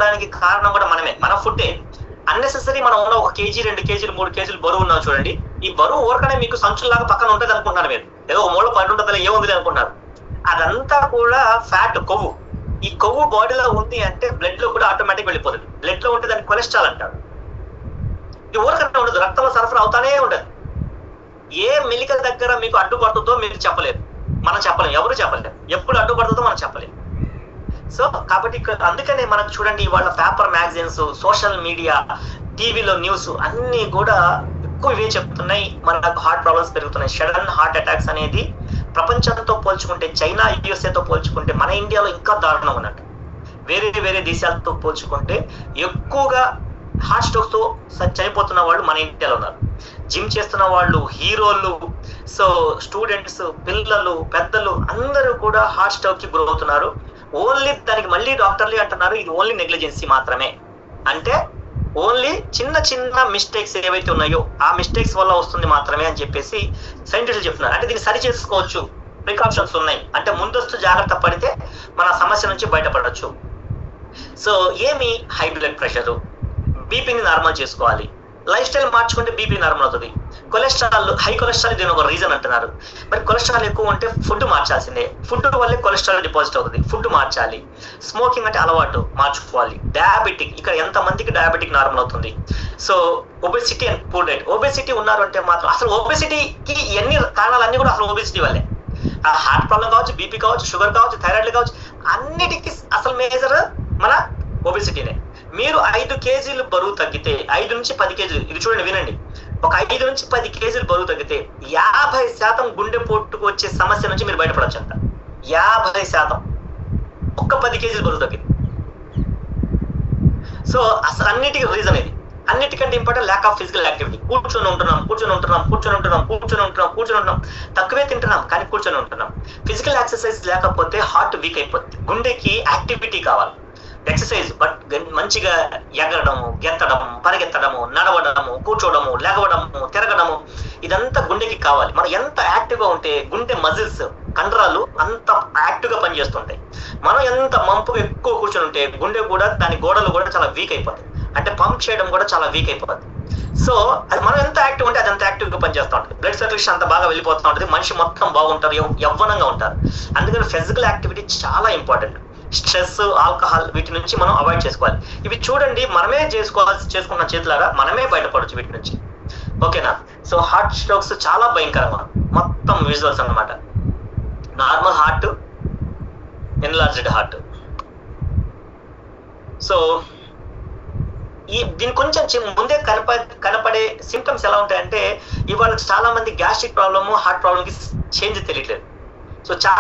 ఉండడానికి కారణం కూడా మనమే, మన ఫుడ్డే. అన్నెసెసరీ మనం ఉన్న 1 కేజీ 2 కేజీలు 3 కేజీలు బరువు ఉన్నాం చూడండి. ఈ బరువు ఊరకనే మీకు సంచుల్లాగా పక్కన ఉంటుంది అనుకుంటున్నారు మీరు, ఏదో ఒక మూల పడి ఉంటుంది ఏముంది అనుకుంటున్నారు. అదంతా కూడా ఫ్యాట్, కొవ్వు. ఈ కొవ్వు బాడీలో ఉంది అంటే బ్లడ్ లో కూడా ఆటోమేటిక్ వెళ్ళిపోతుంది. బ్లడ్ లో ఉంటే దాన్ని కొలెస్ట్రాల్ అంటారు. ఇది ఊరకనే ఉండదు, రక్తంలో సరఫరా అవుతానే ఉండదు. ఏ మెలికల దగ్గర మీకు అడ్డుపడుతుందో మీరు చెప్పలేరు, మనం చెప్పలేము, ఎవరు చెప్పలేరు. ఎప్పుడు అడ్డుపడుతుందో మనం చెప్పలేము. సో కాబట్టి అందుకనే మనకు చూడండి ఇవాళ పేపర్ మ్యాగజైన్స్, సోషల్ మీడియా, టీవీలో న్యూస్ అన్ని కూడా ఎక్కువ ఇవే చెప్తున్నాయి, మనకు హార్ట్ ప్రాబ్లమ్స్ పెరుగుతున్నాయి. సడన్ హార్ట్ అటాక్స్ అనేది ప్రపంచంతో పోల్చుకుంటే, చైనా యుఎస్ఏతో పోల్చుకుంటే మన ఇండియాలో ఇంకా దారుణం ఉన్నట్టు. వేరే దేశాలతో పోల్చుకుంటే ఎక్కువగా హార్ట్ స్ట్రోక్స్ తో చనిపోతున్న వాళ్ళు మన ఇండియాలో ఉన్నారు. జిమ్ చేస్తున్న వాళ్ళు, హీరోలు, సో స్టూడెంట్స్, పిల్లలు, పెద్దలు అందరూ కూడా హార్ట్ స్ట్రోక్ కి గురవుతున్నారు. ఓన్లీ దానికి మళ్ళీ డాక్టర్లే అంటున్నారు ఇది ఓన్లీ నెగ్లిజెన్సీ మాత్రమే. అంటే ఓన్లీ చిన్న మిస్టేక్స్ ఏవైతే ఉన్నాయో ఆ మిస్టేక్స్ వల్ల వస్తుంది మాత్రమే అని చెప్పేసి సైంటిస్టులు చెప్తున్నారు. అంటే దీన్ని సరి చేసుకోవచ్చు, ప్రికాషన్స్ ఉన్నాయి, అంటే ముందస్తు జాగ్రత్త పడితే మన సమస్య నుంచి బయటపడవచ్చు. సో ఏమి హై బ్లడ్ ప్రెషర్, బీపీని నార్మల్ చేసుకోవాలి. లైఫ్ స్టైల్ మార్చుకుంటే బీపీ నార్మల్ అవుతుంది. కొలెస్ట్రాల్, హై కొలెస్ట్రాల్ దీని ఒక రీజన్ అంటున్నారు. మరి కొలెస్ట్రాల్ ఎక్కువ ఉంటే ఫుడ్ మార్చాల్సిందే, ఫుడ్ వల్లే కొలెస్ట్రాల్ డిపాజిట్ అవుతుంది, ఫుడ్ మార్చాలి. స్మోకింగ్ అంటే అలవాటు మార్చుకోవాలి. డయాబెటిక్, ఇక్కడ ఎంత మందికి డయాబెటిక్ నార్మల్ అవుతుంది. So obesity and poor diet. Obesity ఉన్నారు అంటే మాత్రం అసలు ఒబెసిటీకి ఎన్ని కారణాలన్నీ కూడా అసలు ఒబెసిటీ వల్లే. ఆ హార్ట్ ప్రాబ్లం కావచ్చు, బీపీ కావచ్చు, షుగర్ కావచ్చు, థైరాయిడ్ కావచ్చు, అన్నిటికీ అసలు మేజర్ మన ఒబెసిటీనే. మీరు 5 కేజీలు బరువు తగ్గితే, 5 నుంచి 10 కేజీలు, ఇది చూడండి వినండి, ఒక 5 నుంచి 10 కేజీలు బరువు తగ్గితే 50% గుండెపోటుకు వచ్చే సమస్య నుంచి మీరు బయటపడచ్చు అంట. 50% ఒక్క 10 కేజీలు బరువు తగ్గింది. సో అసలు అన్నిటికీ రీజన్ ఇది. అన్నిటికంటే important lack of physical activity. కూర్చొని ఉంటున్నాం, తక్కువే తింటున్నాం కానీ కూర్చొని ఉంటున్నాం. ఫిజికల్ ఎక్సర్సైజ్ లేకపోతే హార్ట్ వీక్ అయిపోతుంది. గుండెకి యాక్టివిటీ కావాలి, ఎక్సర్సైజ్. బట్ మంచిగా ఎగరడము, గెత్తడము, పరిగెత్తడము, నడవడము, కూర్చోవడము, లేగవడము, తిరగడము, ఇదంతా గుండెకి కావాలి. మనం ఎంత యాక్టివ్ గా ఉంటే గుండె మజిల్స్, కండరాలు అంత యాక్టివ్ గా పనిచేస్తుంటాయి. మనం ఎంత మంపుగా ఎక్కువ కూర్చొని ఉంటే గుండె కూడా, దాని గోడలు కూడా చాలా వీక్ అయిపోతాయి, అంటే పంప్ చేయడం కూడా చాలా వీక్ అయిపోతుంది. సో అది మనం ఎంత యాక్టివ్ ఉంటే అది అంత యాక్టివ్ గా పనిచేస్తూ ఉంటుంది. బ్లడ్ సర్క్యులేషన్ అంత బాగా వెళ్ళిపోతూ ఉంటుంది, మనిషి మొత్తం బాగుంటారు, యవ్వనంగా ఉంటారు. అందుకని ఫిజికల్ యాక్టివిటీ చాలా ఇంపార్టెంట్. స్ట్రెస్, ఆల్కహాల్ వీటి నుంచి మనం అవాయిడ్ చేసుకోవాలి. ఇవి చూడండి మనమే చేసుకున్న చేతులాగా మనమే బయటపడవచ్చు వీటి నుంచి. ఓకేనా? సో హార్ట్ స్ట్రోక్స్ చాలా భయంకరంగా, మొత్తం విజువల్స్ అన్నమాట. Normal heart, enlarged heart. So దీని కొంచెం ముందే కనపడే సిమ్టమ్స్ ఎలా ఉంటాయంటే, ఇవాళ చాలా మంది గ్యాస్ట్రిక్ ప్రాబ్లమ్, హార్ట్ ప్రాబ్లమ్ కి చేంజ్ తెలియట్లేదు. సో